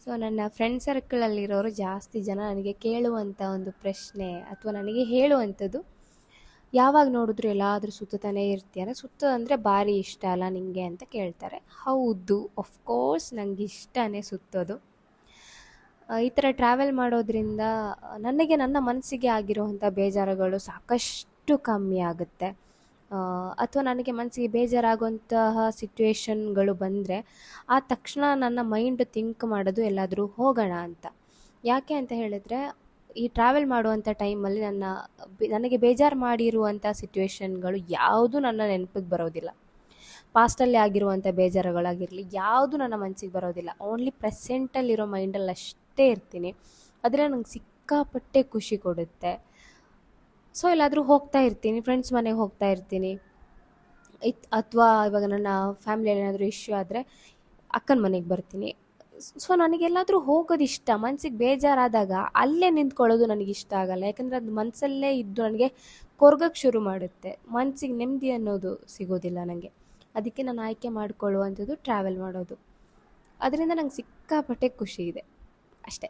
So ನನ್ನ friend ಸರ್ಕಲಲ್ಲಿರೋರು ಜಾಸ್ತಿ ಜನ ನನಗೆ ಕೇಳುವಂಥ ಒಂದು ಪ್ರಶ್ನೆ ಅಥವಾ ನನಗೆ ಹೇಳುವಂಥದ್ದು, ಯಾವಾಗ ನೋಡಿದ್ರು ಎಲ್ಲಾದರೂ ಸುತ್ತಾನೆ ಇರ್ತೀಯ ಅಂದರೆ ಸುತ್ತೋದಂದರೆ ಭಾರಿ ಇಷ್ಟ ಅಲ್ಲ ನಿನಗೆ ಅಂತ ಕೇಳ್ತಾರೆ. ಹೌದು, ಆಫ್ಕೋರ್ಸ್ ನನಗೆ ಇಷ್ಟನೇ ಸುತ್ತೋದು. ಈ ಥರ ಟ್ರಾವೆಲ್ ಮಾಡೋದ್ರಿಂದ ನನಗೆ ನನ್ನ ಮನಸ್ಸಿಗೆ ಆಗಿರುವಂಥ ಬೇಜಾರುಗಳು ಸಾಕಷ್ಟು ಕಮ್ಮಿ ಆಗುತ್ತೆ. ಅಥವಾ ನನಗೆ ಮನಸ್ಸಿಗೆ ಬೇಜಾರಾಗುವಂತಹ ಸಿಚುವೇಶನ್ಗಳು ಬಂದರೆ ಆ ತಕ್ಷಣ ನನ್ನ ಮೈಂಡ್ ಥಿಂಕ್ ಮಾಡೋದು ಎಲ್ಲಾದರೂ ಹೋಗೋಣ ಅಂತ. ಯಾಕೆ ಅಂತ ಹೇಳಿದ್ರೆ, ಈ ಟ್ರಾವೆಲ್ ಮಾಡುವಂಥ ಟೈಮಲ್ಲಿ ನನಗೆ ಬೇಜಾರು ಮಾಡಿರುವಂಥ ಸಿಚುವೇಶನ್ಗಳು ಯಾವುದೂ ನನ್ನ ನೆನಪಿಗೆ ಬರೋದಿಲ್ಲ. ಪಾಸ್ಟಲ್ಲಿ ಆಗಿರುವಂಥ ಬೇಜಾರುಗಳಾಗಿರಲಿ ಯಾವುದು ನನ್ನ ಮನಸ್ಸಿಗೆ ಬರೋದಿಲ್ಲ. ಓನ್ಲಿ ಪ್ರೆಸೆಂಟಲ್ಲಿರೋ ಮೈಂಡಲ್ಲಿ ಅಷ್ಟೇ ಇರ್ತೀನಿ. ಆದರೆ ನಂಗೆ ಸಿಕ್ಕಾಪಟ್ಟೆ ಖುಷಿ ಕೊಡುತ್ತೆ. ಸೊ ಎಲ್ಲಾದರೂ ಹೋಗ್ತಾ ಇರ್ತೀನಿ, ಫ್ರೆಂಡ್ಸ್ ಮನೆಗೆ ಹೋಗ್ತಾ ಇರ್ತೀನಿ, ಅಥವಾ ಇವಾಗ ನನ್ನ ಫ್ಯಾಮಿಲಿಯಲ್ಲಿ ಏನಾದರೂ ಇಶ್ಯೂ ಆದರೆ ಅಕ್ಕನ ಮನೆಗೆ ಬರ್ತೀನಿ. ಸೊ ನನಗೆಲ್ಲಾದರೂ ಹೋಗೋದು ಇಷ್ಟ. ಮನಸ್ಸಿಗೆ ಬೇಜಾರಾದಾಗ ಅಲ್ಲೇ ನಿಂತ್ಕೊಳ್ಳೋದು ನನಗಿಷ್ಟ ಆಗಲ್ಲ. ಯಾಕಂದರೆ ಅದು ಮನಸ್ಸಲ್ಲೇ ಇದ್ದು ನನಗೆ ಕೊರ್ಗಕ್ಕೆ ಶುರು ಮಾಡುತ್ತೆ. ಮನಸ್ಸಿಗೆ ನೆಮ್ಮದಿ ಅನ್ನೋದು ಸಿಗೋದಿಲ್ಲ ನನಗೆ. ಅದಕ್ಕೆ ನಾನು ಆಯ್ಕೆ ಮಾಡಿಕೊಳ್ಳುವಂಥದ್ದು ಟ್ರಾವೆಲ್ ಮಾಡೋದು. ಅದರಿಂದ ನಂಗೆ ಸಿಕ್ಕಾಪಟ್ಟೆ ಖುಷಿ ಇದೆ ಅಷ್ಟೇ.